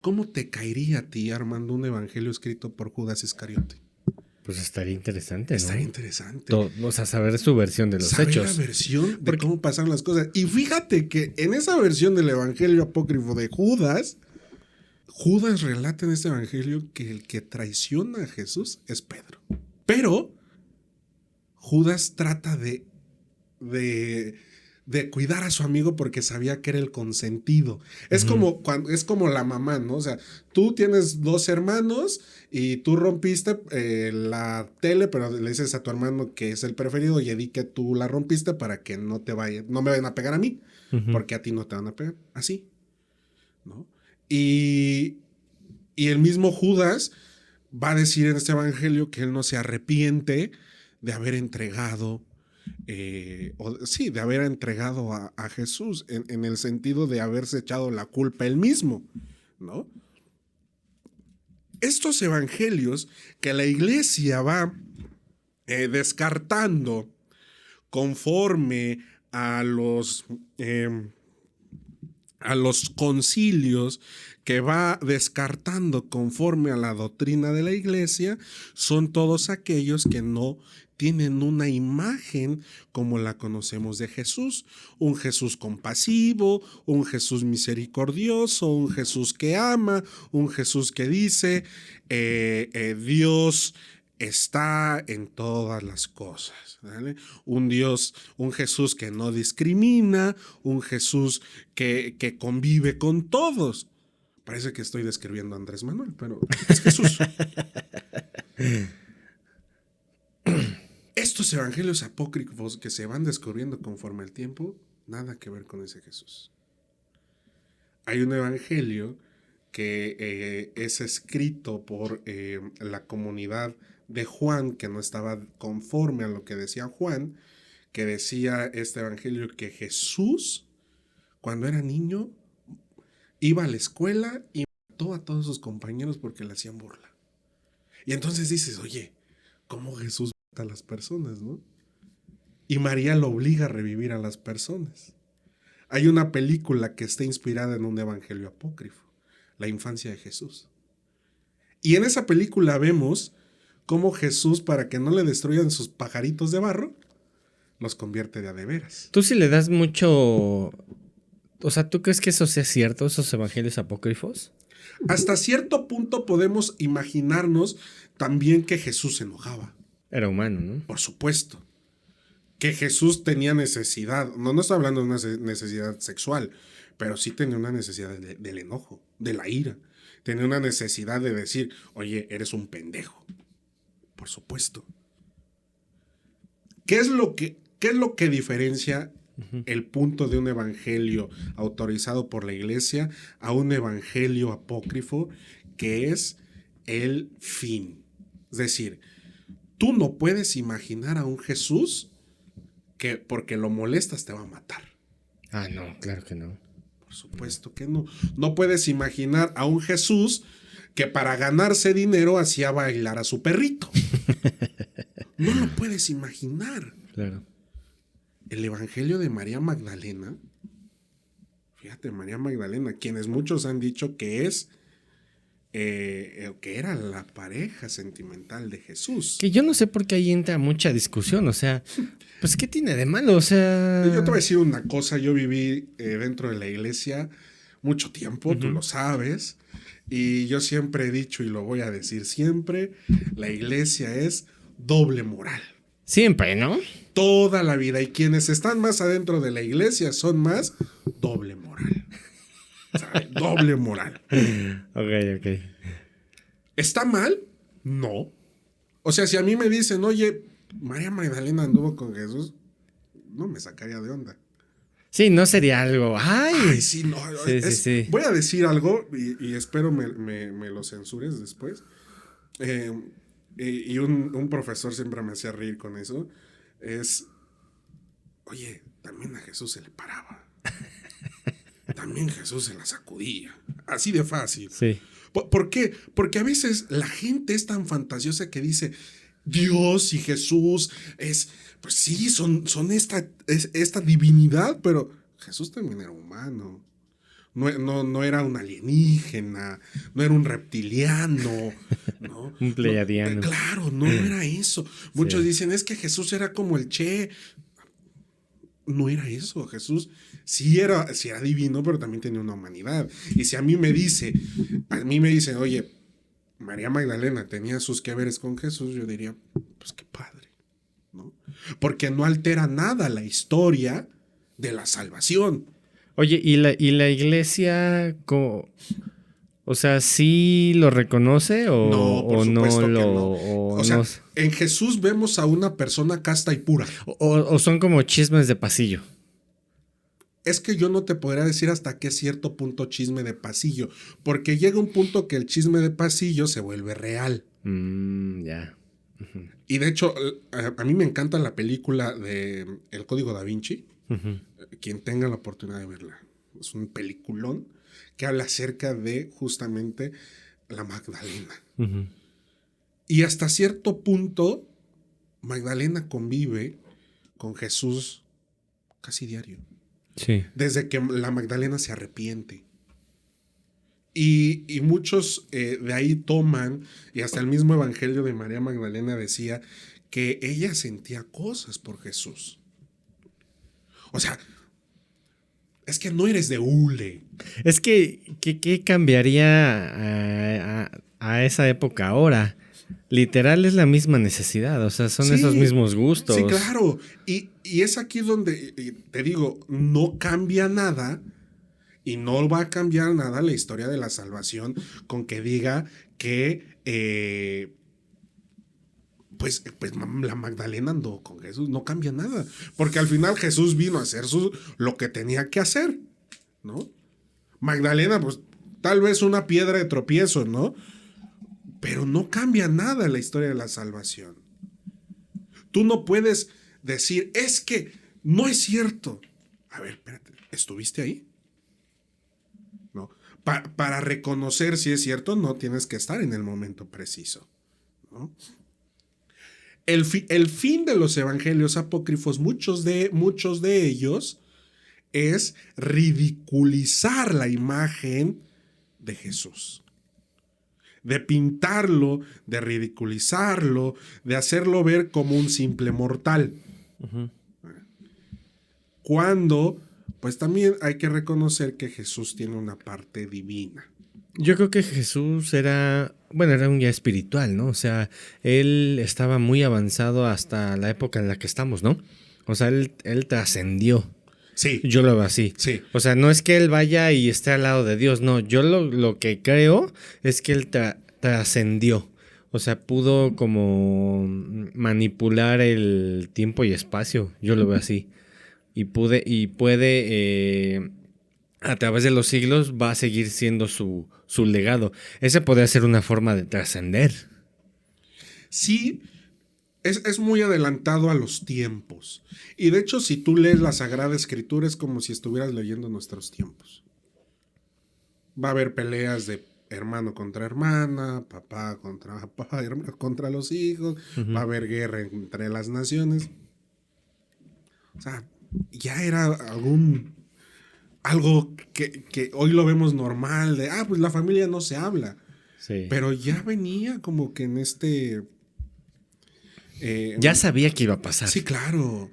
¿Cómo te caería a ti, Armando, un evangelio escrito por Judas Iscariote? Pues estaría interesante, Estaría ¿no? interesante. O sea, saber su versión de los Saber la hechos. versión de Porque, cómo pasaron las cosas. Y fíjate que en esa versión del evangelio apócrifo de Judas, Judas relata en este evangelio que el que traiciona a Jesús es Pedro. Pero Judas trata de, de cuidar a su amigo porque sabía que era el consentido. Es como la mamá, ¿no? O sea, tú tienes dos hermanos y tú rompiste la tele, pero le dices a tu hermano que es el preferido y di que tú la rompiste para que no no me vayan a pegar a mí, porque a ti no te van a pegar. Así, ¿no? Y, y el mismo Judas va a decir en este evangelio que él no se arrepiente de haber entregado sí, de haber entregado a Jesús en el sentido de haberse echado la culpa él mismo, ¿no? Estos evangelios que la iglesia va descartando conforme a los concilios, que va descartando conforme a la doctrina de la iglesia, son todos aquellos que no tienen una imagen como la conocemos de Jesús, un Jesús compasivo, un Jesús misericordioso, un Jesús que ama, un Jesús que dice, Dios está en todas las cosas, ¿vale? Un Dios, un Jesús que no discrimina, un Jesús que convive con todos. Parece que estoy describiendo a Andrés Manuel, pero es Jesús. Estos evangelios apócrifos que se van descubriendo conforme el tiempo, nada que ver con ese Jesús. Hay un evangelio que es escrito por la comunidad de Juan, que no estaba conforme a lo que decía Juan, que decía este evangelio que Jesús, cuando era niño, iba a la escuela y mató a todos sus compañeros porque le hacían burla. Y entonces dices, oye, ¿cómo Jesús mata a las personas, no? Y María lo obliga a revivir a las personas. Hay una película que está inspirada en un evangelio apócrifo, La infancia de Jesús. Y en esa película vemos cómo Jesús, para que no le destruyan sus pajaritos de barro, los convierte de a de veras. tú sí le das mucho... O sea, ¿tú crees que eso sea cierto, esos evangelios apócrifos? Hasta cierto punto podemos imaginarnos también que Jesús se enojaba. Era humano, ¿no? Por supuesto. Que Jesús tenía necesidad. No estoy hablando de una necesidad sexual, pero sí tenía una necesidad del enojo, de la ira. Tenía una necesidad de decir, oye, eres un pendejo. Por supuesto. ¿Qué es lo que diferencia el punto de un evangelio autorizado por la iglesia a un evangelio apócrifo, que es el fin? Es decir, tú no puedes imaginar a un Jesús que porque lo molestas te va a matar. Ah, no, claro que no. Por supuesto que no. No puedes imaginar a un Jesús que para ganarse dinero hacía bailar a su perrito. No lo puedes imaginar. Claro. El evangelio de María Magdalena, fíjate, María Magdalena, quienes muchos han dicho que es que era la pareja sentimental de Jesús. Que yo no sé por qué ahí entra mucha discusión, o sea, pues ¿qué tiene de malo? O sea... Yo te voy a decir una cosa, yo viví dentro de la iglesia mucho tiempo, tú lo sabes, y yo siempre he dicho y lo voy a decir siempre, la iglesia es doble moral. Siempre, ¿no? Toda la vida, y quienes están más adentro de la iglesia son más doble moral. O sea, doble moral. Ok. ¿Está mal? No. O sea, si a mí me dicen, oye, María Magdalena anduvo con Jesús, no me sacaría de onda. Sí, no sería algo. ¡Ay! Sí, no. Sí. Voy a decir algo y espero me lo censures después. Y un profesor siempre me hacía reír con eso. Oye, también a Jesús se le paraba. También Jesús se la sacudía. Así de fácil. Sí. ¿Por qué? Porque a veces la gente es tan fantasiosa que dice, Dios y Jesús pues sí, son esta divinidad, pero Jesús también era humano. no era un alienígena, no era un reptiliano, ¿no? Un pleiadiano. Claro, no era eso. Muchos Sí. dicen, es que Jesús era como el Che. No era eso. Jesús sí era divino, pero también tenía una humanidad. Y si a mí me dicen, oye, María Magdalena tenía sus que veres con Jesús, yo diría, pues qué padre, ¿no? Porque no altera nada la historia de la salvación. Oye, ¿y la iglesia, o sea, sí lo reconoce No, por o no supuesto que lo... no. O, O sea, no, en Jesús vemos a una persona casta y pura. o son como chismes de pasillo? Es que yo no te podría decir hasta qué cierto punto chisme de pasillo, porque llega un punto que el chisme de pasillo se vuelve real. Ya. Y de hecho, a mí me encanta la película de El Código Da Vinci. Ujú. Quien tenga la oportunidad de verla. Es un peliculón que habla acerca de justamente la Magdalena. Ujú. Y hasta cierto punto, Magdalena convive con Jesús casi diario. Sí. Desde que la Magdalena se arrepiente. Y muchos de ahí toman, y hasta el mismo Evangelio de María Magdalena decía que ella sentía cosas por Jesús. O sea, es que no eres de hule. Es que, ¿qué cambiaría a esa época ahora? Literal es la misma necesidad, o sea, son Sí, esos mismos gustos. Sí, claro. Y es aquí donde te digo, no cambia nada y no va a cambiar nada la historia de la salvación con que diga que pues la Magdalena andó con Jesús. No cambia nada. Porque al final Jesús vino a hacer lo que tenía que hacer, ¿no? Magdalena, pues tal vez una piedra de tropiezo, ¿no? Pero no cambia nada la historia de la salvación. Tú no puedes decir, es que no es cierto. A ver, espérate, ¿estuviste ahí? ¿No? Para reconocer si es cierto, no tienes que estar en el momento preciso, ¿no? El fin de los evangelios apócrifos, muchos de ellos, es ridiculizar la imagen de Jesús. De pintarlo, de ridiculizarlo, de hacerlo ver como un simple mortal. Uh-huh. Cuando, pues también hay que reconocer que Jesús tiene una parte divina. Yo creo que Jesús era un guía espiritual, ¿no? O sea, él estaba muy avanzado hasta la época en la que estamos, ¿no? O sea, él trascendió. Sí. Yo lo veo así. Sí. O sea, no es que él vaya y esté al lado de Dios, no. Yo lo que creo es que él trascendió. O sea, pudo como manipular el tiempo y espacio. Yo lo veo así. Y puede a través de los siglos va a seguir siendo su legado. Ese podría ser una forma de trascender. Sí, es muy adelantado a los tiempos. Y de hecho, si tú lees la Sagrada Escritura, es como si estuvieras leyendo nuestros tiempos. Va a haber peleas de hermano contra hermana, papá contra los hijos, Uh-huh. va a haber guerra entre las naciones. O sea, ya era algo que hoy lo vemos normal, de, pues la familia no se habla. Sí. Pero ya venía como que en este... ya sabía que iba a pasar. Sí, claro.